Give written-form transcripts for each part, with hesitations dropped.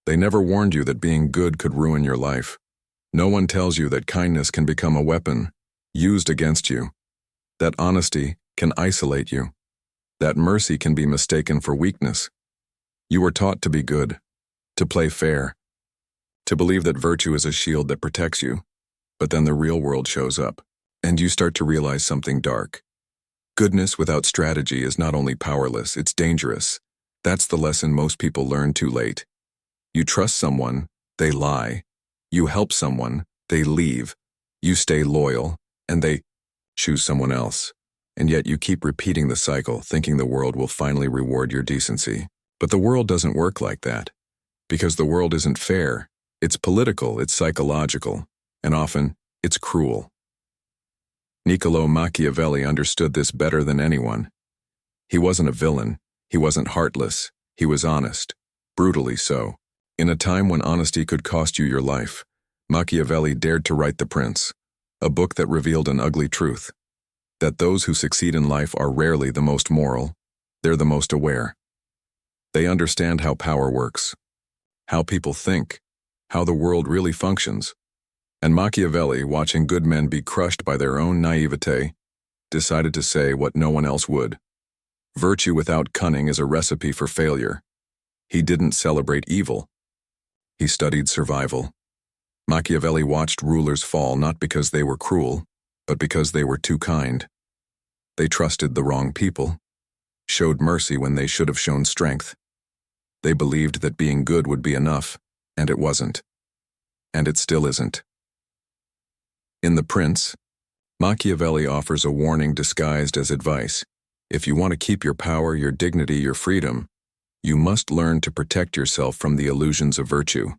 They never warned you that being good could ruin your life. No one tells you that kindness can become a weapon, used against you. That honesty can isolate you. That mercy can be mistaken for weakness. You were taught to be good, to play fair, to believe that virtue is a shield that protects you. But then the real world shows up, and you start to realize something dark. Goodness without strategy is not only powerless, it's dangerous. That's the lesson most people learn too late. You trust someone, they lie. You help someone, they leave. You stay loyal, and they choose someone else. And yet you keep repeating the cycle, thinking the world will finally reward your decency. But the world doesn't work like that. Because the world isn't fair. It's political, it's psychological, and often, it's cruel. Niccolò Machiavelli understood this better than anyone. He wasn't a villain, he wasn't heartless, he was honest, brutally so. In a time when honesty could cost you your life, Machiavelli dared to write The Prince, a book that revealed an ugly truth, that those who succeed in life are rarely the most moral, they're the most aware. They understand how power works, how people think, how the world really functions. And Machiavelli, watching good men be crushed by their own naivete, decided to say what no one else would. Virtue without cunning is a recipe for failure. He didn't celebrate evil. He studied survival. Machiavelli watched rulers fall not because they were cruel, but because they were too kind. They trusted the wrong people, showed mercy when they should have shown strength. They believed that being good would be enough, and it wasn't. And it still isn't. In The Prince, Machiavelli offers a warning disguised as advice. If you want to keep your power, your dignity, your freedom, you must learn to protect yourself from the illusions of virtue.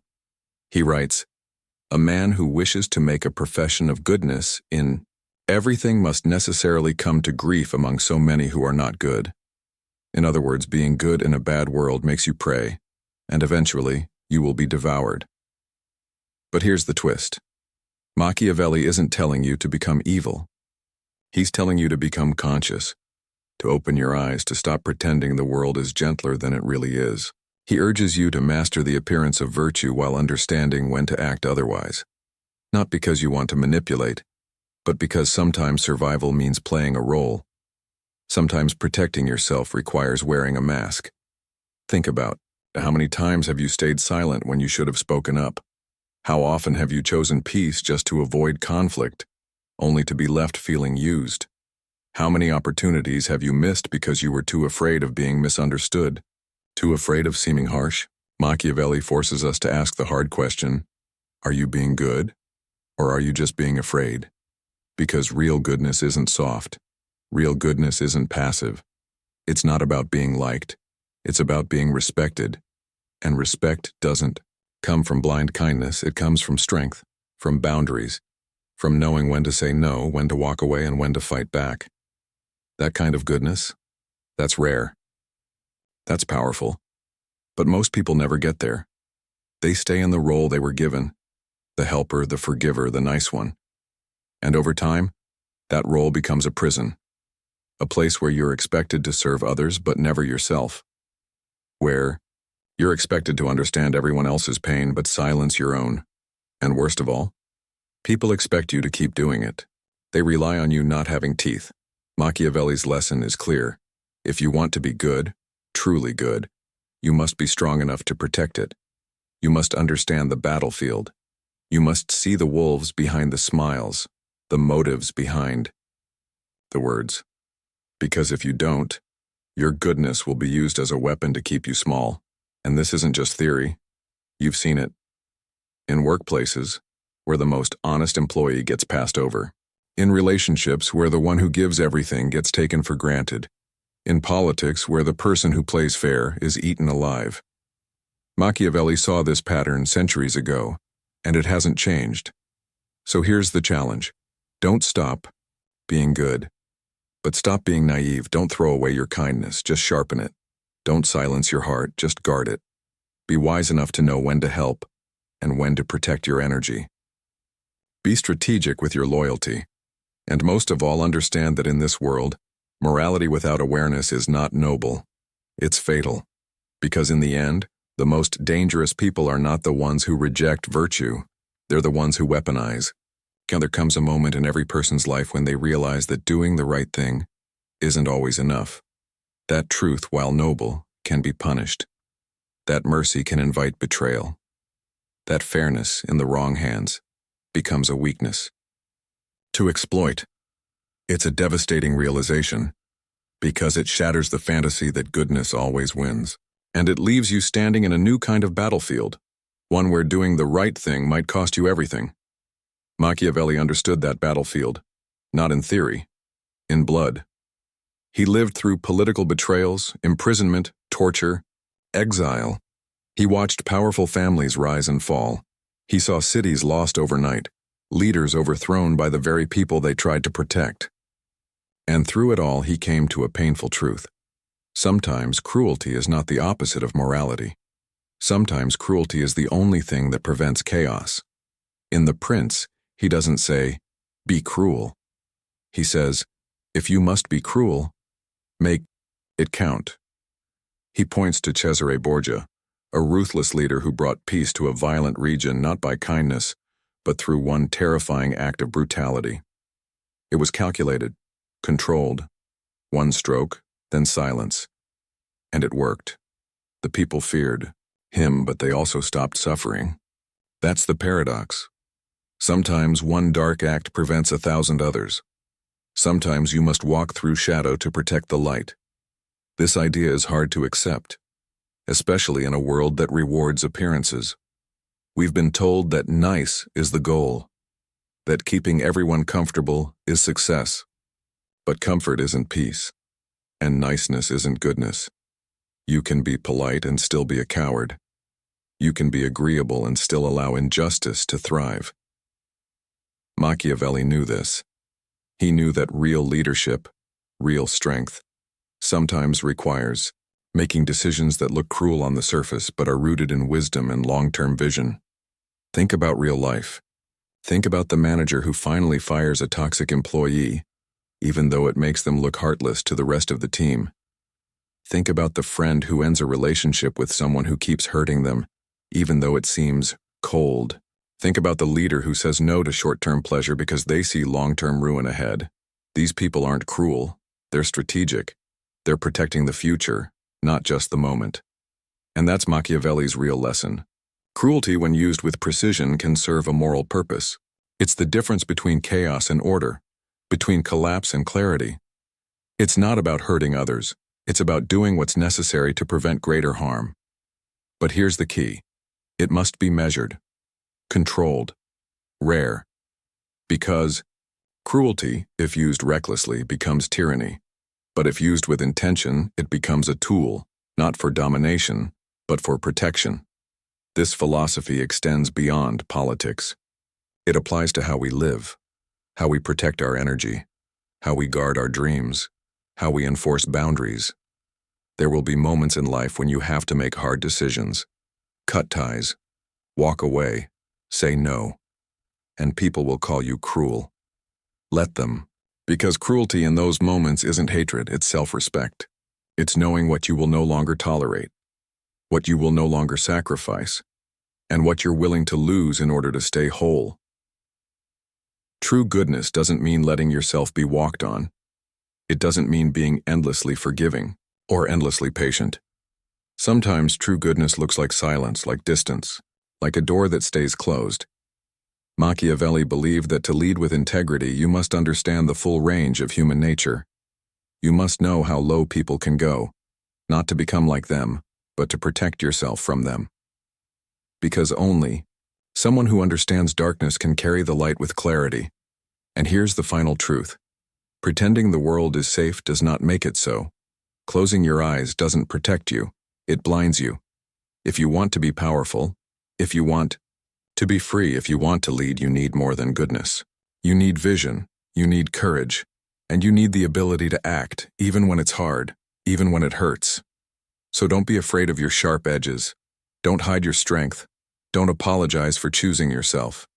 He writes, "A man who wishes to make a profession of goodness in everything must necessarily come to grief among so many who are not good." In other words, being good in a bad world makes you prey, and eventually you will be devoured. But here's the twist. Machiavelli isn't telling you to become evil. He's telling you to become conscious, to open your eyes, to stop pretending the world is gentler than it really is. He urges you to master the appearance of virtue while understanding when to act otherwise. Not because you want to manipulate, but because sometimes survival means playing a role. Sometimes protecting yourself requires wearing a mask. Think about how many times have you stayed silent when you should have spoken up? How often have you chosen peace just to avoid conflict, only to be left feeling used? How many opportunities have you missed because you were too afraid of being misunderstood, too afraid of seeming harsh? Machiavelli forces us to ask the hard question, are you being good, or are you just being afraid? Because real goodness isn't soft. Real goodness isn't passive. It's not about being liked. It's about being respected. And respect doesn't come from blind kindness, it comes from strength, from boundaries, from knowing when to say no, when to walk away, and when to fight back. That kind of goodness, that's rare. That's powerful. But most people never get there. They stay in the role they were given, the helper, the forgiver, the nice one. And over time, that role becomes a prison, a place where you're expected to serve others but never yourself, where you're expected to understand everyone else's pain but silence your own. And worst of all, people expect you to keep doing it. They rely on you not having teeth. Machiavelli's lesson is clear. If you want to be good, truly good, you must be strong enough to protect it. You must understand the battlefield. You must see the wolves behind the smiles, the motives behind the words. Because if you don't, your goodness will be used as a weapon to keep you small. And this isn't just theory. You've seen it. In workplaces, where the most honest employee gets passed over. In relationships, where the one who gives everything gets taken for granted. In politics, where the person who plays fair is eaten alive. Machiavelli saw this pattern centuries ago, and it hasn't changed. So here's the challenge. Don't stop being good. But stop being naive. Don't throw away your kindness. Just sharpen it. Don't silence your heart. Just guard it. Be wise enough to know when to help and when to protect your energy. Be strategic with your loyalty. And most of all, understand that in this world, morality without awareness is not noble. It's fatal. Because in the end, The most dangerous people are not the ones who reject virtue. They're the ones who weaponize. There comes a moment in every person's life when they realize that doing the right thing isn't always enough. That truth, while noble, can be punished. That mercy can invite betrayal. That fairness in the wrong hands becomes a weakness. To exploit, it's a devastating realization because it shatters the fantasy that goodness always wins. And it leaves you standing in a new kind of battlefield, one where doing the right thing might cost you everything. Machiavelli understood that battlefield, not in theory, in blood. He lived through political betrayals, imprisonment, torture, exile. He watched powerful families rise and fall. He saw cities lost overnight, leaders overthrown by the very people they tried to protect. And through it all, he came to a painful truth. Sometimes cruelty is not the opposite of morality. Sometimes cruelty is the only thing that prevents chaos. In The Prince, he doesn't say, "Be cruel." He says, "If you must be cruel, make it count." He points to Cesare Borgia, a ruthless leader who brought peace to a violent region not by kindness, but through one terrifying act of brutality. It was calculated, controlled, one stroke, then silence. And it worked. The people feared him, but they also stopped suffering. That's the paradox. Sometimes one dark act prevents 1,000 others. Sometimes you must walk through shadow to protect the light. This idea is hard to accept, especially in a world that rewards appearances. We've been told that nice is the goal, that keeping everyone comfortable is success. But comfort isn't peace. And niceness isn't goodness. You can be polite and still be a coward. You can be agreeable and still allow injustice to thrive. Machiavelli knew this. He knew that real leadership, real strength, sometimes requires making decisions that look cruel on the surface but are rooted in wisdom and long-term vision. Think about real life. Think about the manager who finally fires a toxic employee, even though it makes them look heartless to the rest of the team. Think about the friend who ends a relationship with someone who keeps hurting them, even though it seems cold. Think about the leader who says no to short-term pleasure because they see long-term ruin ahead. These people aren't cruel. They're strategic. They're protecting the future, not just the moment. And that's Machiavelli's real lesson. Cruelty, when used with precision, can serve a moral purpose. It's the difference between chaos and order, between collapse and clarity. It's not about hurting others. It's about doing what's necessary to prevent greater harm. But here's the key. It must be measured, controlled, rare. Because cruelty, if used recklessly, becomes tyranny. But if used with intention, it becomes a tool, not for domination, but for protection. This philosophy extends beyond politics. It applies to how we live, how we protect our energy, how we guard our dreams, how we enforce boundaries. There will be moments in life when you have to make hard decisions, cut ties, walk away, say no, and people will call you cruel. Let them, because cruelty in those moments isn't hatred, it's self-respect. It's knowing what you will no longer tolerate, what you will no longer sacrifice, and what you're willing to lose in order to stay whole. True goodness doesn't mean letting yourself be walked on. It doesn't mean being endlessly forgiving or endlessly patient. Sometimes true goodness looks like silence, like distance, like a door that stays closed. Machiavelli believed that to lead with integrity, you must understand the full range of human nature. You must know how low people can go, not to become like them, but to protect yourself from them. Because only someone who understands darkness can carry the light with clarity. And here's the final truth. Pretending the world is safe does not make it so. Closing your eyes doesn't protect you, it blinds you. If you want to be powerful, if you want to be free, if you want to lead, you need more than goodness. You need vision, you need courage, and you need the ability to act, even when it's hard, even when it hurts. So don't be afraid of your sharp edges. Don't hide your strength. Don't apologize for choosing yourself.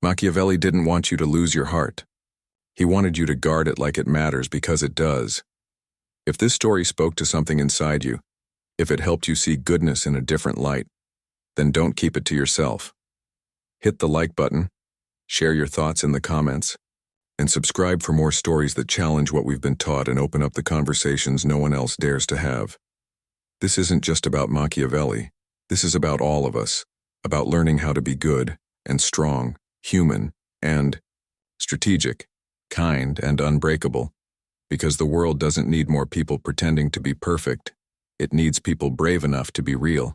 Machiavelli didn't want you to lose your heart. He wanted you to guard it like it matters, because it does. If this story spoke to something inside you, If it helped you see goodness in a different light, then don't keep it to yourself. Hit the like button, share your thoughts in the comments, and subscribe for more stories that challenge what we've been taught and open up the conversations no one else dares to have. This isn't just about Machiavelli. This is about all of us, about learning how to be good and strong, human, and strategic, kind and unbreakable. Because the world doesn't need more people pretending to be perfect. It needs people brave enough to be real.